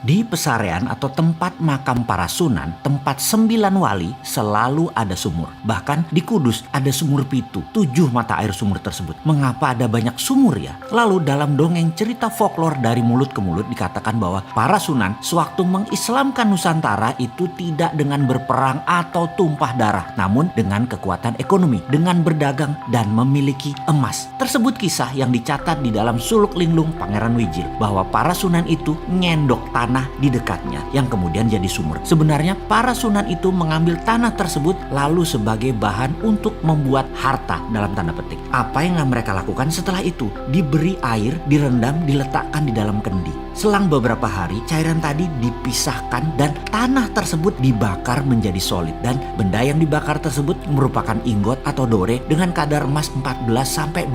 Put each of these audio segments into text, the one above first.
Di Pesarean atau tempat makam para sunan, tempat 9 wali, selalu ada sumur. Bahkan di Kudus ada sumur pitu, 7 mata air sumur tersebut. Mengapa ada banyak sumur ya? Lalu dalam dongeng cerita folklor dari mulut ke mulut dikatakan bahwa para sunan sewaktu mengislamkan Nusantara itu tidak dengan berperang atau tumpah darah, namun dengan kekuatan ekonomi, dengan berdagang dan memiliki emas. Tersebut kisah yang dicatat di dalam Suluk Linglung Pangeran Wijil, bahwa para sunan itu ngendok tanah di dekatnya yang kemudian jadi sumur. Sebenarnya para sunan itu mengambil tanah tersebut lalu sebagai bahan untuk membuat harta dalam tanda petik. Apa yang mereka lakukan setelah itu? Diberi air, direndam, diletakkan di dalam kendi. Selang beberapa hari cairan tadi dipisahkan dan tanah tersebut dibakar menjadi solid, dan benda yang dibakar tersebut merupakan ingot atau dore dengan kadar emas 14-20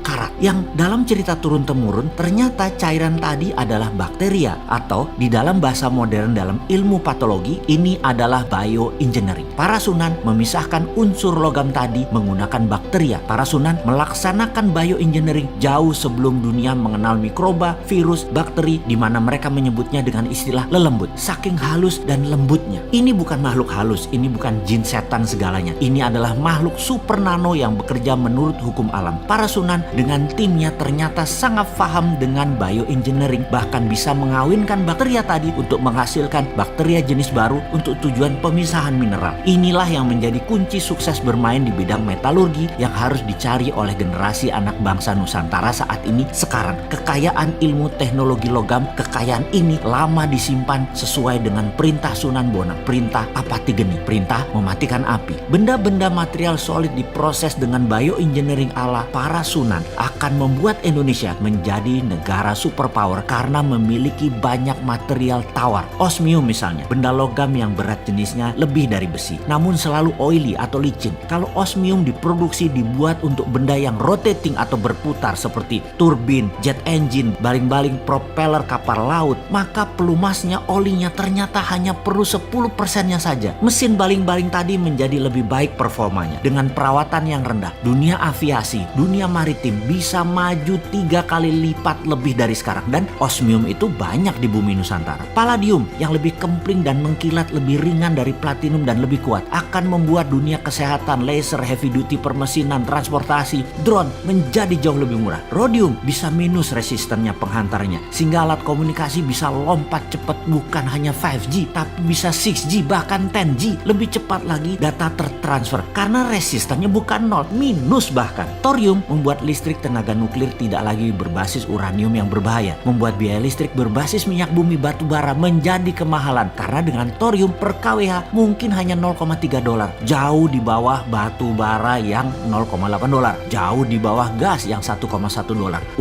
karat, yang dalam cerita turun-temurun ternyata cairan tadi adalah bakteria, atau di dalam bahasa modern dalam ilmu patologi ini adalah bioengineering. Para sunan memisahkan unsur logam tadi menggunakan bakteria. Para sunan melaksanakan bioengineering jauh sebelum dunia mengenal mikroba, virus, bakteri, di mana mereka menyebutnya dengan istilah lelembut. Saking halus dan lembutnya. Ini bukan makhluk halus, ini bukan jin setan segalanya. Ini adalah makhluk super nano yang bekerja menurut hukum alam. Para sunan dengan timnya ternyata sangat paham dengan bioengineering, bahkan bisa mengawinkan bakteria tadi untuk menghasilkan bakteria jenis baru untuk tujuan pemisahan mineral. Inilah yang menjadi kunci sukses bermain di bidang metalurgi yang harus dicari oleh generasi anak bangsa Nusantara saat ini. Sekarang kekayaan ilmu teknologi logam, kekayaan ini lama disimpan sesuai dengan perintah Sunan Bonang, perintah Apati Geni, perintah mematikan api. Benda-benda material solid diproses dengan bioengineering ala para sunan akan membuat Indonesia menjadi negara superpower karena memiliki banyak material tawar. Osmium misalnya, benda logam yang berat jenisnya lebih dari besi, namun selalu oily atau licin. Kalau osmium diproduksi dibuat untuk benda yang rotating atau berputar seperti turbin, jet engine, baling-baling propeller kapal laut, maka pelumasnya, olinya ternyata hanya perlu 10%-nya saja. Mesin baling-baling tadi menjadi lebih baik performanya dengan perawatan yang rendah. Dunia aviasi, dunia maritim bisa maju 3 kali lipat lebih dari sekarang, dan osmium itu banyak di bumi Nusantara. Palladium yang lebih kempling dan mengkilat, lebih ringan dari platinum dan lebih kuat, akan membuat dunia kesehatan, laser, heavy duty, permesinan, transportasi, drone menjadi jauh lebih murah. Rhodium bisa minus resistennya penghantarnya, sehingga alat komunikasi bisa lompat cepat, bukan hanya 5G tapi bisa 6G bahkan 10G. Lebih cepat lagi data tertransfer karena resistannya bukan 0, minus bahkan. Thorium membuat listrik tenaga nuklir tidak lagi berbasis uranium yang berbahaya, membuat biaya listrik berbasis minyak bumi batu bara menjadi kemahalan karena dengan thorium per kWh mungkin hanya $0,3, jauh di bawah batu bara yang $0,8, jauh di bawah gas yang $1,1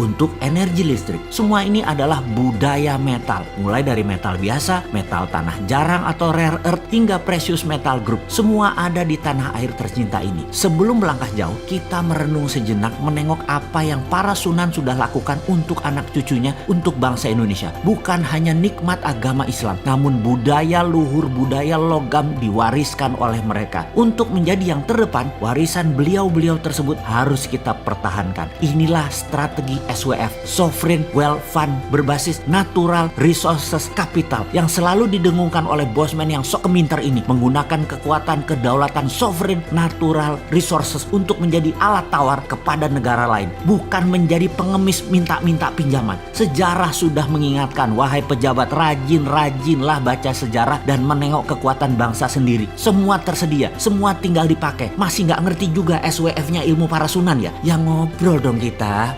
untuk energi listrik. Semua ini adalah budaya metal, mulai dari metal biasa, metal tanah jarang atau rare earth, hingga precious metal group. Semua ada di tanah air tercinta ini. Sebelum melangkah jauh, kita merenung sejenak menengok apa yang para sunan sudah lakukan untuk anak cucunya, untuk bangsa Indonesia. Bukan hanya nikmat agama Islam, namun budaya luhur, budaya logam diwariskan oleh mereka. Untuk menjadi yang terdepan, warisan beliau-beliau tersebut harus kita pertahankan. Inilah strategi SWF, Sovereign Wealth Fund, berbasis natural resources capital, yang selalu didengungkan oleh bosman yang sok keminter ini, menggunakan kekuatan kedaulatan sovereign natural resources untuk menjadi alat tawar kepada negara lain, bukan menjadi pengemis minta-minta pinjaman. Sejarah sudah mengingatkan, wahai pejabat, rajin-rajinlah baca sejarah dan menengok kekuatan bangsa sendiri. Semua tersedia, semua tinggal dipakai. Masih nggak ngerti juga SWF-nya ilmu para sunan ya? Yang ngobrol dong kita.